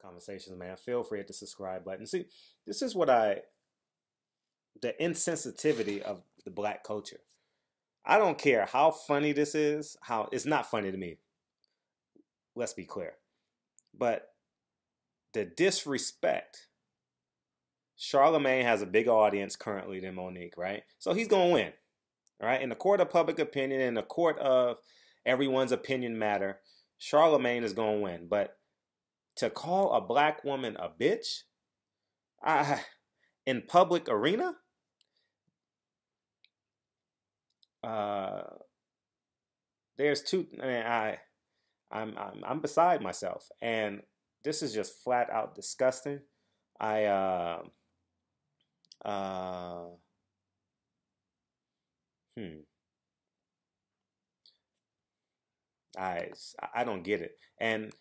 conversations, man. Feel free to hit the subscribe button. See, this is the insensitivity of the black culture. I don't care how funny this is, how it's not funny to me. Let's be clear. But the disrespect. Charlamagne has a bigger audience currently than Monique, right? So he's going to win, right? In the court of public opinion, in the court of everyone's opinion matter, Charlamagne is going to win. But to call a black woman a bitch in public arena, there's two. I mean, I'm beside myself, and this is just flat out disgusting. I don't get it. And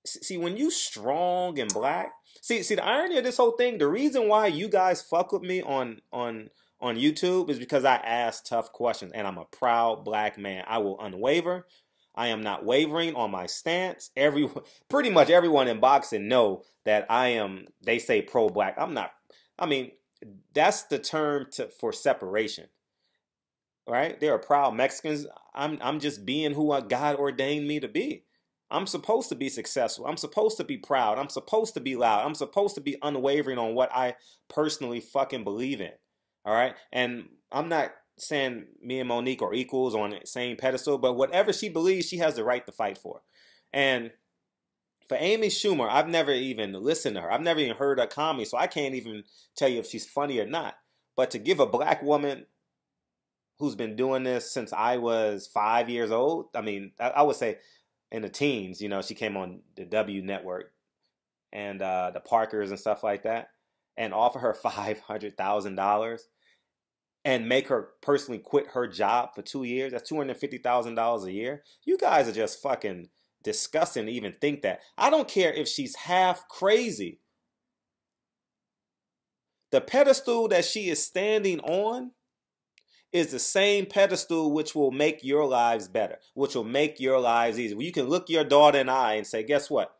see, when you strong and black, see the irony of this whole thing, the reason why you guys fuck with me on YouTube is because I ask tough questions, and I'm a proud black man. I will unwaver. I am not wavering on my stance. Pretty much everyone in boxing know that I am, they say pro-black. I'm not. I mean, that's the term for separation, right? There are proud Mexicans. I'm just being who God ordained me to be. I'm supposed to be successful. I'm supposed to be proud. I'm supposed to be loud. I'm supposed to be unwavering on what I personally fucking believe in. All right? And I'm not saying me and Monique are equals on the same pedestal, but whatever she believes, she has the right to fight for. And for Amy Schumer, I've never even listened to her. I've never even heard her comedy, so I can't even tell you if she's funny or not. But to give a black woman who's been doing this since I was 5 years old, I mean, I would say in the teens, you know, she came on the W Network and the Parkers and stuff like that, and offer her $500,000 and make her personally quit her job for 2 years. That's $250,000 a year. You guys are just fucking disgusting to even think that. I don't care if she's half crazy. The pedestal that she is standing on is the same pedestal which will make your lives better, which will make your lives easier. You can look your daughter in the eye and say, guess what?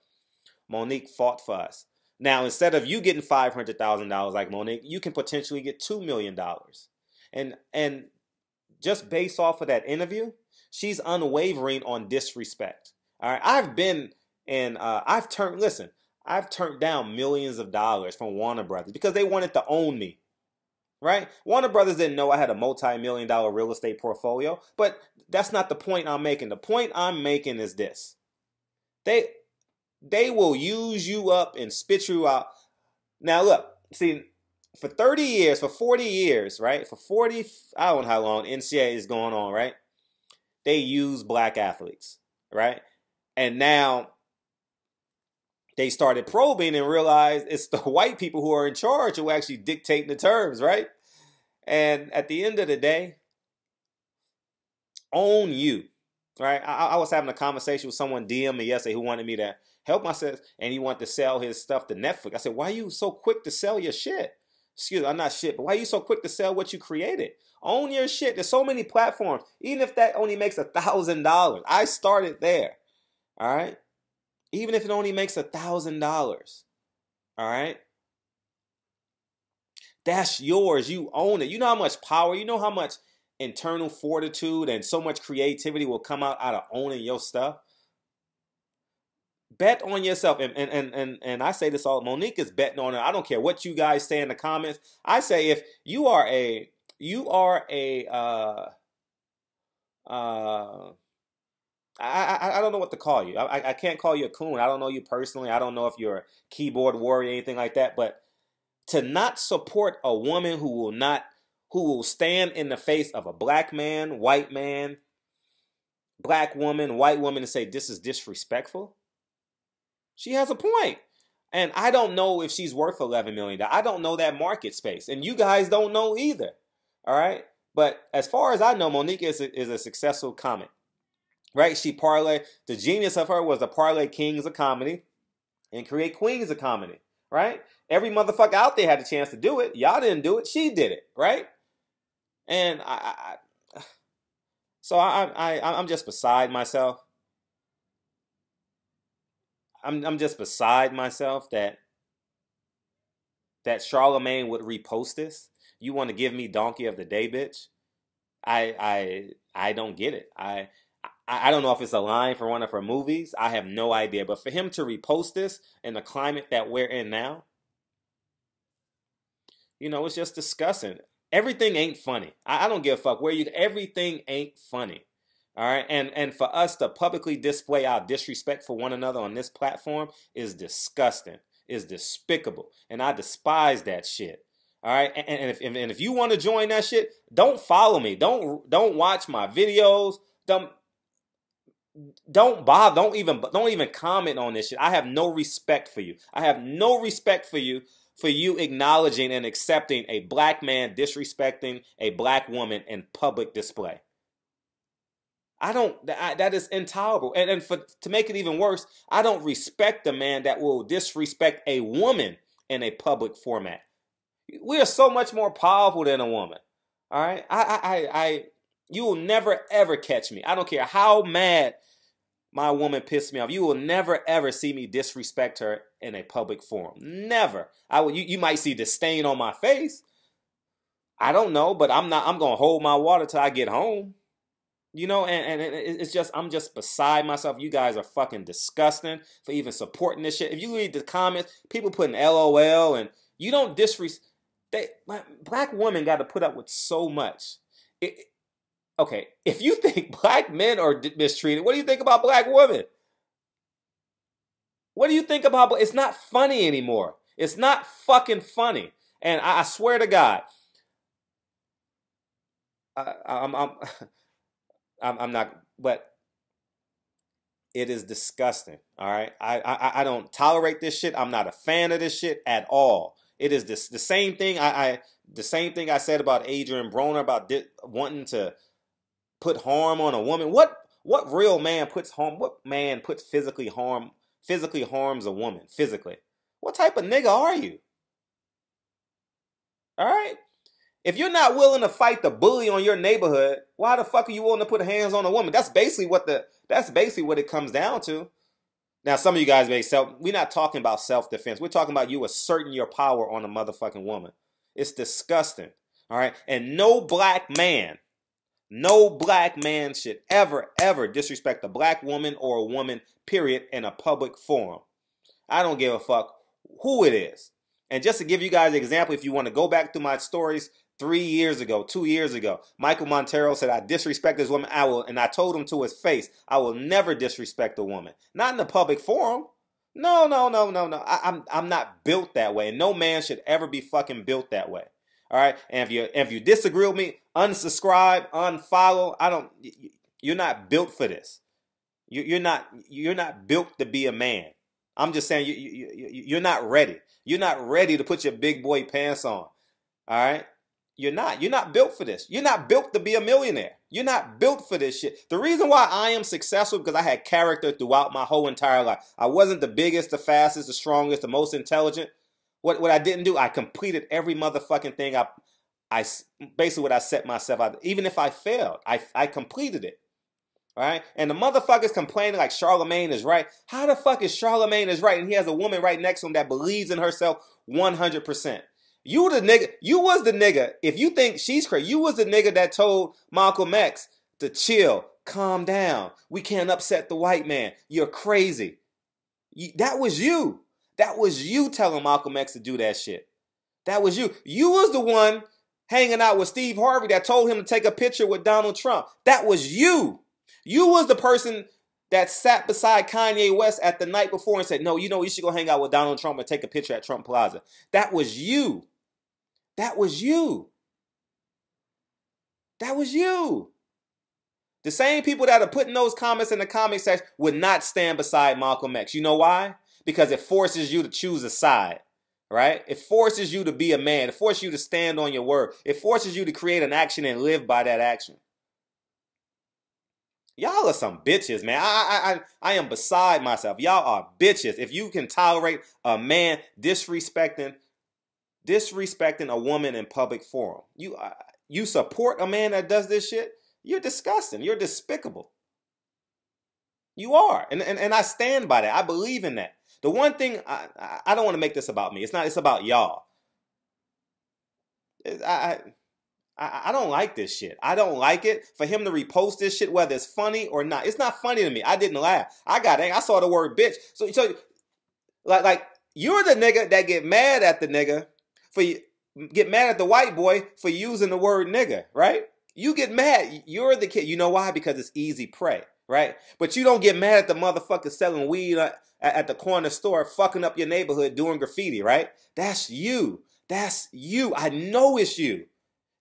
Monique fought for us. Now, instead of you getting $500,000 like Monique, you can potentially get $2 million. And just based off of that interview, she's unwavering on disrespect. All right, I've turned down millions of dollars from Warner Brothers because they wanted to own me. Right? Warner Brothers didn't know I had a multi-million-dollar real estate portfolio, but that's not the point I'm making. The point I'm making is this. They will use you up and spit you out. Now look, see, for 30 years, for 40 years, right? For 40, I don't know how long NCAA is going on, right? They use black athletes, right? And now they started probing and realized it's the white people who are in charge who actually dictate the terms, right? And at the end of the day, own you, right? I was having a conversation with someone DM me yesterday who wanted me to help myself, and he wanted to sell his stuff to Netflix. I said, why are you so quick to sell your shit? Excuse me, I'm not shit, but why are you so quick to sell what you created? Own your shit. There's so many platforms. Even if that only makes $1,000, I started there, all right? Even if it only makes $1,000, all right? That's yours. You own it. You know how much power, you know how much internal fortitude and so much creativity will come out of owning your stuff. Bet on yourself. And I say this all, Monique is betting on it. I don't care what you guys say in the comments. I say if you are I don't know what to call you. I can't call you a coon. I don't know you personally. I don't know if you're a keyboard warrior or anything like that. But to not support a woman who will stand in the face of a black man, white man, black woman, white woman and say this is disrespectful, she has a point. And I don't know if she's worth $11 million. I don't know that market space. And you guys don't know either. All right? But as far as I know, Monique is a successful comic. Right? She parlay. The genius of her was to parlay kings of comedy and create queens of comedy. Right? Every motherfucker out there had a chance to do it. Y'all didn't do it. She did it. Right? And I'm just beside myself. I'm just beside myself that Charlamagne would repost this. You want to give me donkey of the day, bitch? I don't get it. I don't know if it's a line for one of her movies. I have no idea. But for him to repost this in the climate that we're in now, it's just disgusting. Everything ain't funny. I don't give a fuck where you. Everything ain't funny. All right, and for us to publicly display our disrespect for one another on this platform is disgusting, is despicable, and I despise that shit. All right, and if you want to join that shit, don't follow me. Don't watch my videos. Don't bother. Don't even comment on this shit. I have no respect for you. I have no respect for you acknowledging and accepting a black man disrespecting a black woman in public display. That is intolerable. And to make it even worse, I don't respect a man that will disrespect a woman in a public format. We are so much more powerful than a woman. All right? You will never, ever catch me. I don't care how mad my woman pissed me off. You will never, ever see me disrespect her in a public forum. Never. You might see disdain on my face. I don't know, but I'm going to hold my water till I get home. And it's just, I'm just beside myself. You guys are fucking disgusting for even supporting this shit. If you read the comments, people putting LOL and you don't disrespect. Black women got to put up with so much. Okay, if you think black men are mistreated, what do you think about black women? What do you think about? It's not funny anymore. It's not fucking funny. And I swear to God, I'm not, but it is disgusting. All right, I don't tolerate this shit. I'm not a fan of this shit at all. It is the same thing. The same thing I said about Adrian Broner about wanting to put harm on a woman. What real man puts harm? What man puts physically harms a woman physically? What type of nigga are you? All right. If you're not willing to fight the bully on your neighborhood, why the fuck are you willing to put hands on a woman? That's basically what it comes down to. Now, some of you guys may we're not talking about self-defense. We're talking about you asserting your power on a motherfucking woman. It's disgusting. All right. And no black man should ever disrespect a black woman or a woman, period, in a public forum. I don't give a fuck who it is. And just to give you guys an example, if you want to go back through my stories 3 years ago, 2 years ago, Michael Montero said, I disrespect this woman. And I told him to his face, I will never disrespect a woman. Not in the public forum. No. I'm not built that way. And no man should ever be fucking built that way. All right. And if you disagree with me, unsubscribe, unfollow. You're not built for this. You're not built to be a man. I'm just saying you're not ready. You're not ready to put your big boy pants on. All right. You're not built for this. You're not built to be a millionaire. You're not built for this shit. The reason why I am successful because I had character throughout my whole entire life. I wasn't the biggest, the fastest, the strongest, the most intelligent. What I didn't do, I completed every motherfucking thing. I basically what I set myself out. Even if I failed, I completed it. All right. And the motherfuckers complaining like Charlamagne is right. How the fuck is Charlamagne is right? And he has a woman right next to him that believes in herself 100%. You was the nigga. If you think she's crazy, you was the nigga that told Malcolm X to chill, calm down. We can't upset the white man. You're crazy. That was you. That was you telling Malcolm X to do that shit. That was you. You was the one hanging out with Steve Harvey that told him to take a picture with Donald Trump. That was you. You was the person that sat beside Kanye West at the night before and said, no, you should go hang out with Donald Trump and take a picture at Trump Plaza. That was you. That was you. That was you. The same people that are putting those comments in the comment section would not stand beside Malcolm X. You know why? Because it forces you to choose a side, right? It forces you to be a man. It forces you to stand on your word. It forces you to create an action and live by that action. Y'all are some bitches, man. I am beside myself. Y'all are bitches. If you can tolerate a man disrespecting a woman in public forum, you support a man that does this shit, you're disgusting. You're despicable. You are, and I stand by that. I believe in that. The one thing I don't want to make this about me. It's not. It's about y'all. I don't like this shit. I don't like it for him to repost this shit, whether it's funny or not. It's not funny to me. I didn't laugh. I got angry. I saw the word bitch. So like you're the nigga that get mad at the nigga get mad at the white boy for using the word nigga, right? You get mad. You're the kid. You know why? Because it's easy prey, right? But you don't get mad at the motherfucker selling weed at the corner store, fucking up your neighborhood, doing graffiti, right? That's you. That's you. I know it's you.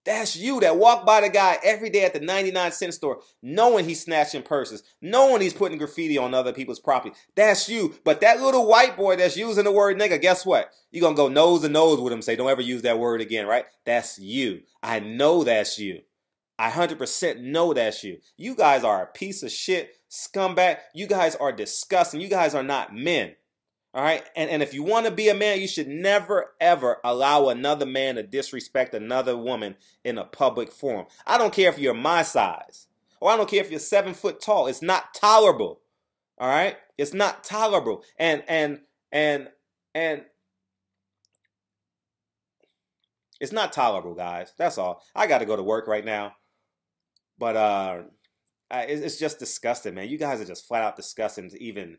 That's you that walk by the guy every day at the 99-cent store, knowing he's snatching purses, knowing he's putting graffiti on other people's property. That's you. But that little white boy that's using the word nigga, guess what? You're going to go nose to nose with him and say, don't ever use that word again, right? That's you. I know that's you. I 100% know that's you. You guys are a piece of shit, scumbag. You guys are disgusting. You guys are not men. All right. And if you want to be a man, you should never, ever allow another man to disrespect another woman in a public forum. I don't care if you're my size or I don't care if you're 7 foot tall. It's not tolerable. All right. It's not tolerable. And it's not tolerable, guys. That's all. I got to go to work right now. But it's just disgusting, man. You guys are just flat out disgusting to even.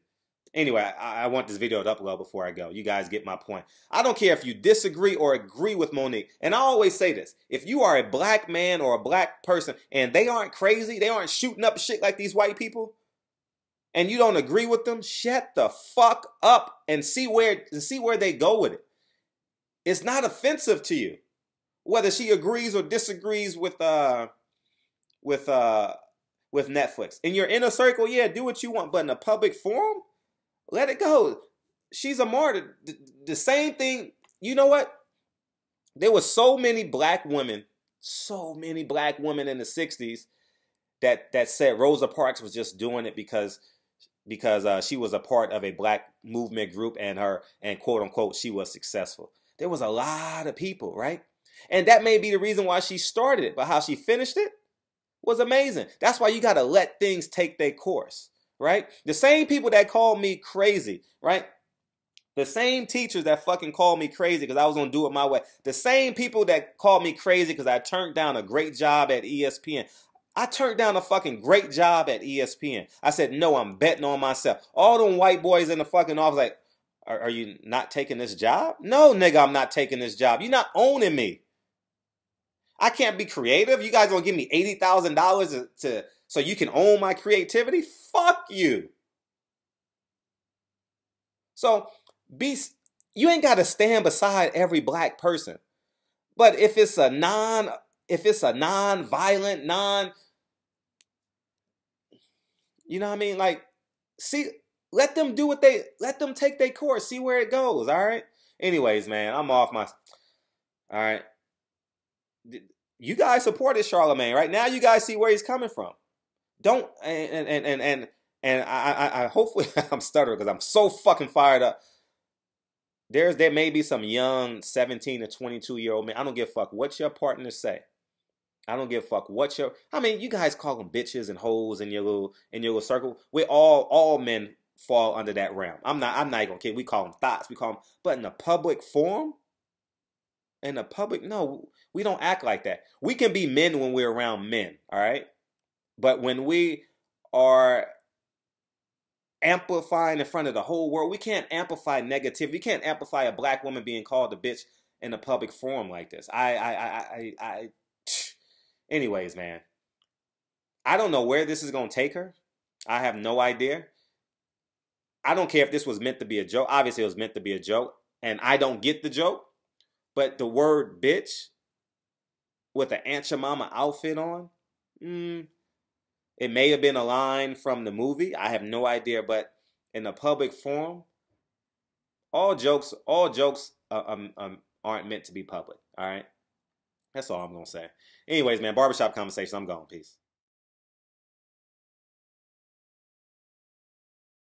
Anyway, I want this video to upload before I go. You guys get my point. I don't care if you disagree or agree with Monique. And I always say this. If you are a black man or a black person and they aren't crazy, they aren't shooting up shit like these white people, and you don't agree with them, shut the fuck up and see where they go with it. It's not offensive to you. Whether she agrees or disagrees with Netflix. In your inner circle, yeah, do what you want. But in a public forum, let it go. She's a martyr. The same thing. You know what? There were so many black women in the 60s that said Rosa Parks was just doing it because she was a part of a black movement group and quote unquote she was successful. There was a lot of people, right? And that may be the reason why she started it, but how she finished it was amazing. That's why you got to let things take their course. Right? The same people that called me crazy, right? The same teachers that fucking called me crazy because I was going to do it my way. The same people that called me crazy because I turned down a great job at ESPN. I turned down a fucking great job at ESPN. I said, no, I'm betting on myself. All them white boys in the fucking office like, are you not taking this job? No, nigga, I'm not taking this job. You're not owning me. I can't be creative. You guys going to give me $80,000 so you can own my creativity? Fuck you. So you ain't got to stand beside every black person. But if it's a non-violent, you know what I mean? Like, see, let them take their course, see where it goes, all right? Anyways, man, I'm off my, all right. You guys supported Charlamagne, right? Now you guys see where he's coming from. Don't and I hopefully I'm stuttering because I'm so fucking fired up. There may be some young 17 to 22-year-old man. I don't give a fuck what your partners say. I don't give a fuck what you guys call them bitches and hoes in your little circle. We all men fall under that realm. I'm not even gonna kid. We call them thoughts. We call them, but in a public forum, no, we don't act like that. We can be men when we're around men, all right? But when we are amplifying in front of the whole world, we can't amplify negativity. We can't amplify a black woman being called a bitch in a public forum like this. Anyways, man, I don't know where this is going to take her. I have no idea. I don't care if this was meant to be a joke. Obviously, it was meant to be a joke, and I don't get the joke. But the word bitch with an Aunt Jemima outfit on, it may have been a line from the movie. I have no idea. But in a public forum, all jokes aren't meant to be public. All right? That's all I'm going to say. Anyways, man, barbershop conversation. I'm gone. Peace.